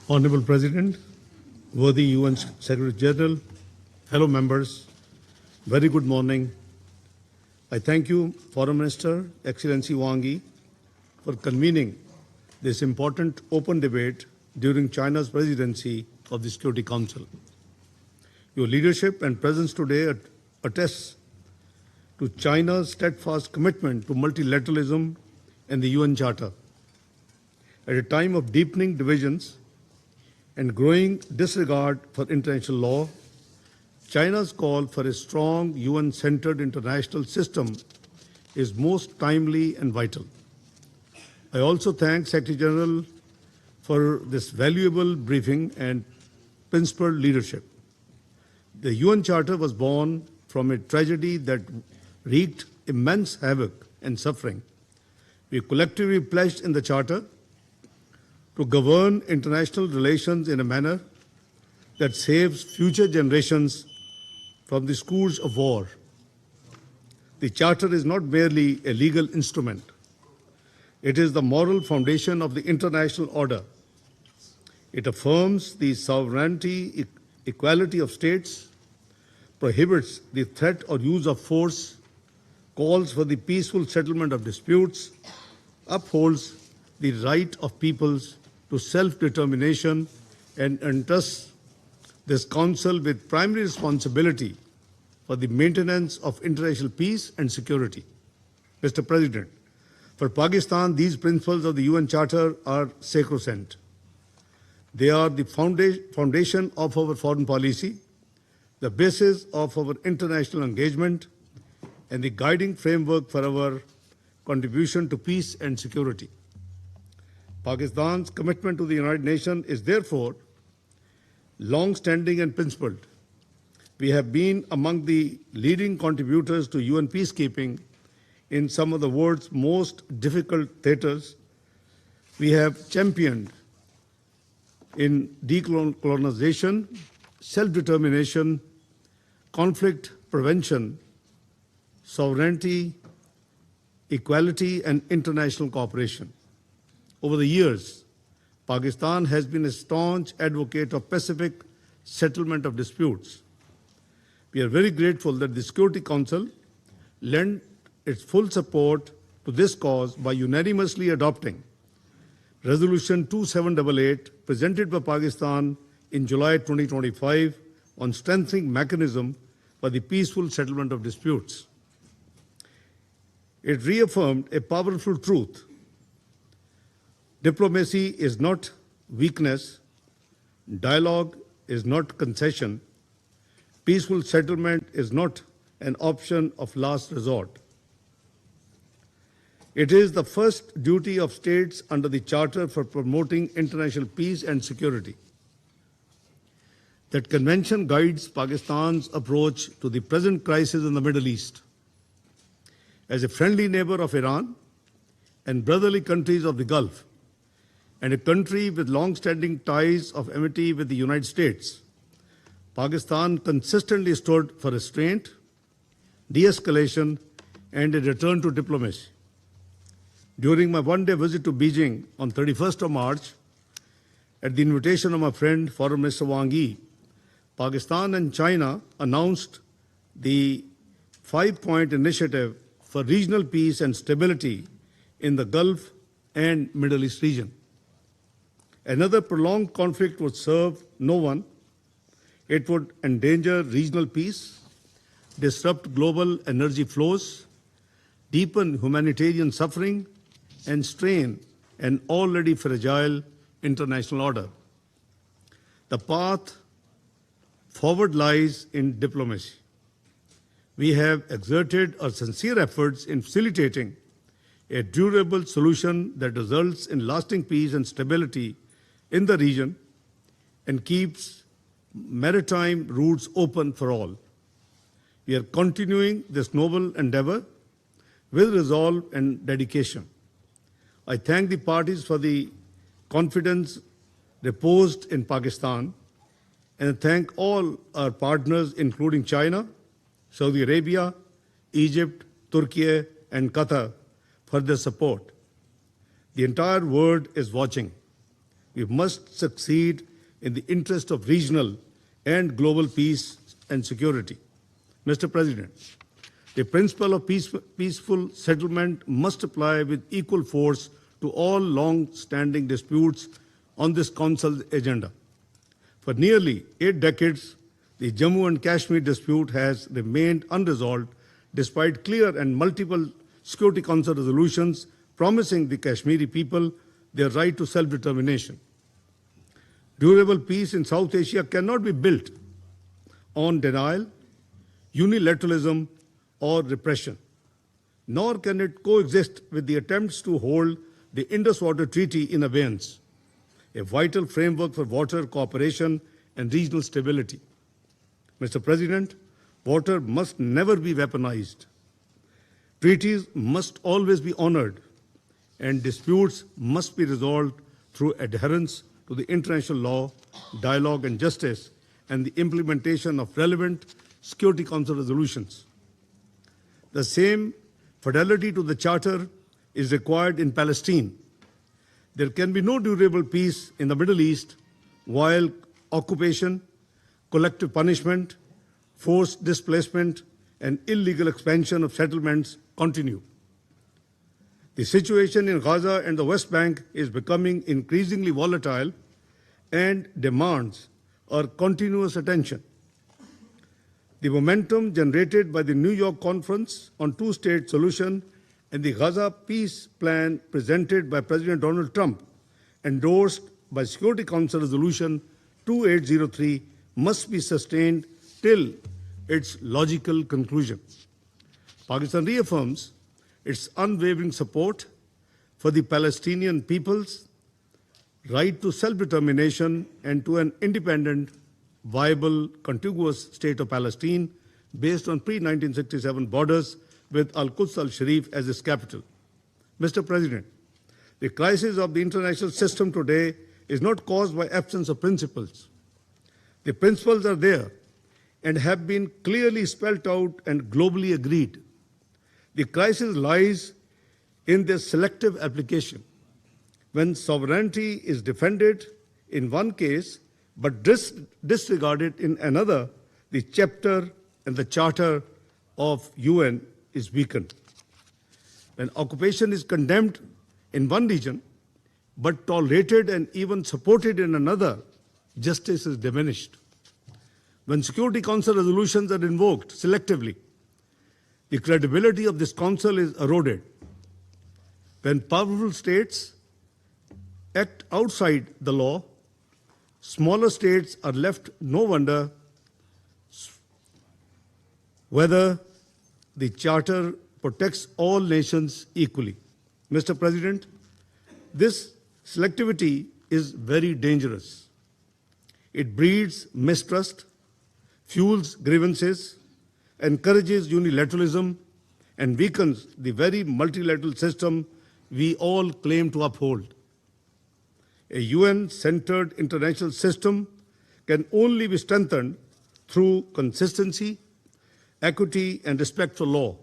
Honorable President, worthy UN Secretary General, fellow members, very good morning. I thank you, Foreign Minister, Excellency Wang Yi, for convening this important open debate during China's presidency of the Security Council. Your leadership and presence today attests to China's steadfast commitment to multilateralism and the UN Charter. At a time of deepening divisions and growing disregard for international law, China's call for a strong UN-centered international system is most timely and vital. I also thank Secretary General for this valuable briefing and principled leadership. The UN Charter was born from a tragedy that wreaked immense havoc and suffering. We collectively pledged in the Charter to govern international relations in a manner that saves future generations from the scourge of war. The Charter is not merely a legal instrument. It is the moral foundation of the international order. It affirms the sovereignty, equality of states, prohibits the threat or use of force, calls for the peaceful settlement of disputes, upholds the right of peoples to self-determination, and entrusts this Council with primary responsibility for the maintenance of international peace and security. Mr. President, for Pakistan, these principles of the UN Charter are sacrosanct. They are the foundation of our foreign policy, the basis of our international engagement, and the guiding framework for our contribution to peace and security. Pakistan's commitment to the United Nations is therefore long-standing and principled. We have been among the leading contributors to UN peacekeeping in some of the world's most difficult theaters. We have championed in decolonization, self-determination, conflict prevention, sovereignty, equality, and international cooperation. Over the years, Pakistan has been a staunch advocate of pacific settlement of disputes. We are very grateful that the Security Council lent its full support to this cause by unanimously adopting Resolution 2788 presented by Pakistan in July 2025 on strengthening mechanism for the peaceful settlement of disputes. It reaffirmed a powerful truth. Diplomacy is not weakness, dialogue is not concession, peaceful settlement is not an option of last resort. It is the first duty of states under the Charter for promoting international peace and security. That convention guides Pakistan's approach to the present crisis in the Middle East. As a friendly neighbor of Iran and brotherly countries of the Gulf, and a country with long-standing ties of amity with the United States, Pakistan consistently stood for restraint, de-escalation, and a return to diplomacy. During my one-day visit to Beijing on 31st of March, at the invitation of my friend, Foreign Minister Wang Yi, Pakistan and China announced the 5-point initiative for regional peace and stability in the Gulf and Middle East region. Another prolonged conflict would serve no one. It would endanger regional peace, disrupt global energy flows, deepen humanitarian suffering, and strain an already fragile international order. The path forward lies in diplomacy. We have exerted our sincere efforts in facilitating a durable solution that results in lasting peace and stability in the region and keeps maritime routes open for all. We are continuing this noble endeavor with resolve and dedication. I thank the parties for the confidence reposed in Pakistan, and I thank all our partners, including China, Saudi Arabia, Egypt, Turkey, and Qatar, for their support. The entire world is watching. We must succeed in the interest of regional and global peace and security. Mr. President, the principle of peaceful settlement must apply with equal force to all long-standing disputes on this Council's agenda. For nearly 8 decades, the Jammu and Kashmir dispute has remained unresolved despite clear and multiple Security Council resolutions promising the Kashmiri people their right to self-determination. Durable peace in South Asia cannot be built on denial, unilateralism, or repression, nor can it coexist with the attempts to hold the Indus Water Treaty in abeyance, a vital framework for water cooperation and regional stability. Mr. President, water must never be weaponized. Treaties must always be honored, and disputes must be resolved through adherence to the international law, dialogue and justice, and the implementation of relevant Security Council resolutions. The same fidelity to the Charter is required in Palestine. There can be no durable peace in the Middle East while occupation, collective punishment, forced displacement, and illegal expansion of settlements continue. The situation in Gaza and the West Bank is becoming increasingly volatile and demands our continuous attention. The momentum generated by the New York Conference on Two-State Solution and the Gaza peace plan presented by President Donald Trump, endorsed by Security Council Resolution 2803, must be sustained till its logical conclusion. Pakistan reaffirms its unwavering support for the Palestinian people's right to self-determination and to an independent, viable, contiguous state of Palestine based on pre-1967 borders with Al-Quds al-Sharif as its capital. Mr. President, the crisis of the international system today is not caused by absence of principles. The principles are there and have been clearly spelled out and globally agreed. The crisis lies in their selective application. When sovereignty is defended in one case but disregarded in another, the chapter and the charter of UN is weakened. When occupation is condemned in one region but tolerated and even supported in another, justice is diminished. When Security Council resolutions are invoked selectively, the credibility of this Council is eroded. When powerful states act outside the law, smaller states are left no wonder whether the Charter protects all nations equally. Mr. President, this selectivity is very dangerous. It breeds mistrust, fuels grievances, encourages unilateralism, and weakens the very multilateral system we all claim to uphold. A UN-centered international system can only be strengthened through consistency, equity, and respect for law.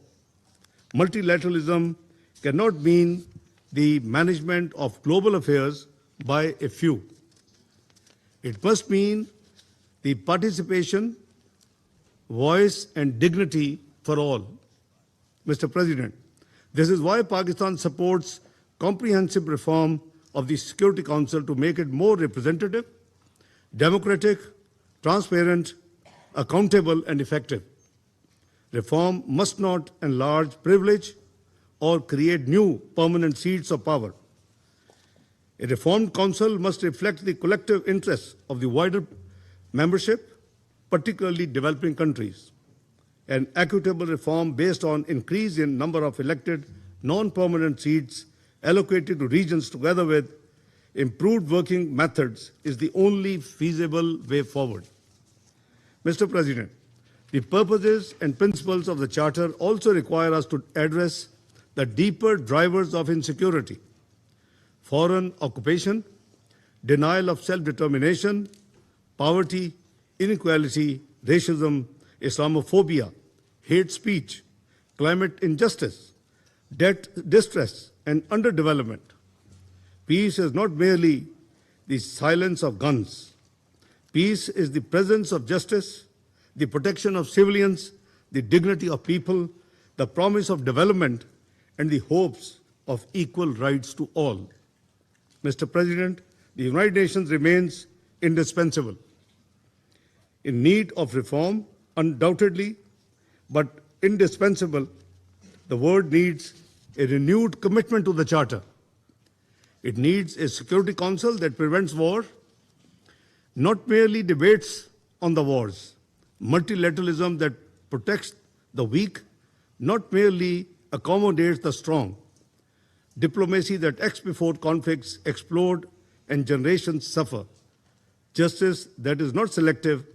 Multilateralism cannot mean the management of global affairs by a few. It must mean the participation, voice, and dignity for all. Mr. President, this is why Pakistan supports comprehensive reform of the Security Council to make it more representative, democratic, transparent, accountable, and effective. Reform must not enlarge privilege or create new permanent seats of power. A reformed council must reflect the collective interests of the wider membership, particularly developing countries. An equitable reform based on increase in number of elected non-permanent seats allocated to regions together with improved working methods is the only feasible way forward. Mr. President, the purposes and principles of the Charter also require us to address the deeper drivers of insecurity: foreign occupation, denial of self-determination, poverty, inequality, racism, Islamophobia, hate speech, climate injustice, debt distress, and underdevelopment. Peace is not merely the silence of guns. Peace is the presence of justice, the protection of civilians, the dignity of people, the promise of development, and the hopes of equal rights to all. Mr. President, the United Nations remains indispensable. In need of reform, undoubtedly, but indispensable, the world needs a renewed commitment to the Charter. It needs a Security Council that prevents war, not merely debates on the wars, multilateralism that protects the weak, not merely accommodates the strong, diplomacy that acts before conflicts explode and generations suffer, justice that is not selective,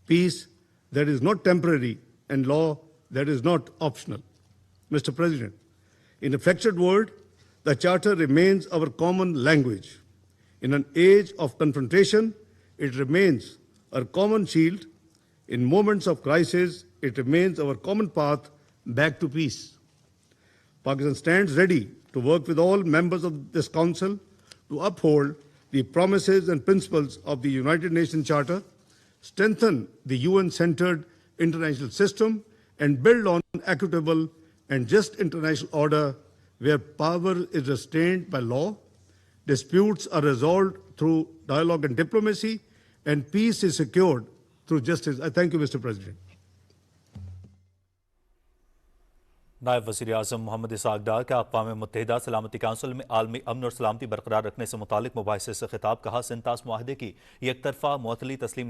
peace that is not temporary, and law that is not optional. Mr. President, in a fractured world, the Charter remains our common language. In an age of confrontation, it remains our common shield. In moments of crisis, it remains our common path back to peace. Pakistan stands ready to work with all members of this Council to uphold the promises and principles of the United Nations Charter, strengthen the UN-centered international system, and build on equitable and just international order where power is restrained by law, disputes are resolved through dialogue and diplomacy, and peace is secured through justice. I thank you, Mr. President. नायब वज़ीर-ए-आज़म मोहम्मद इसहाक़ डार का अक़वाम मुत्तहिदा सलामती council में आलमी अमन और सलामती बरकरार रखने से मुतालिक मुबाहिसे से खिताब कहा, सिंतास मुआहदे की एक तरफा मुअत्तली तस्लीम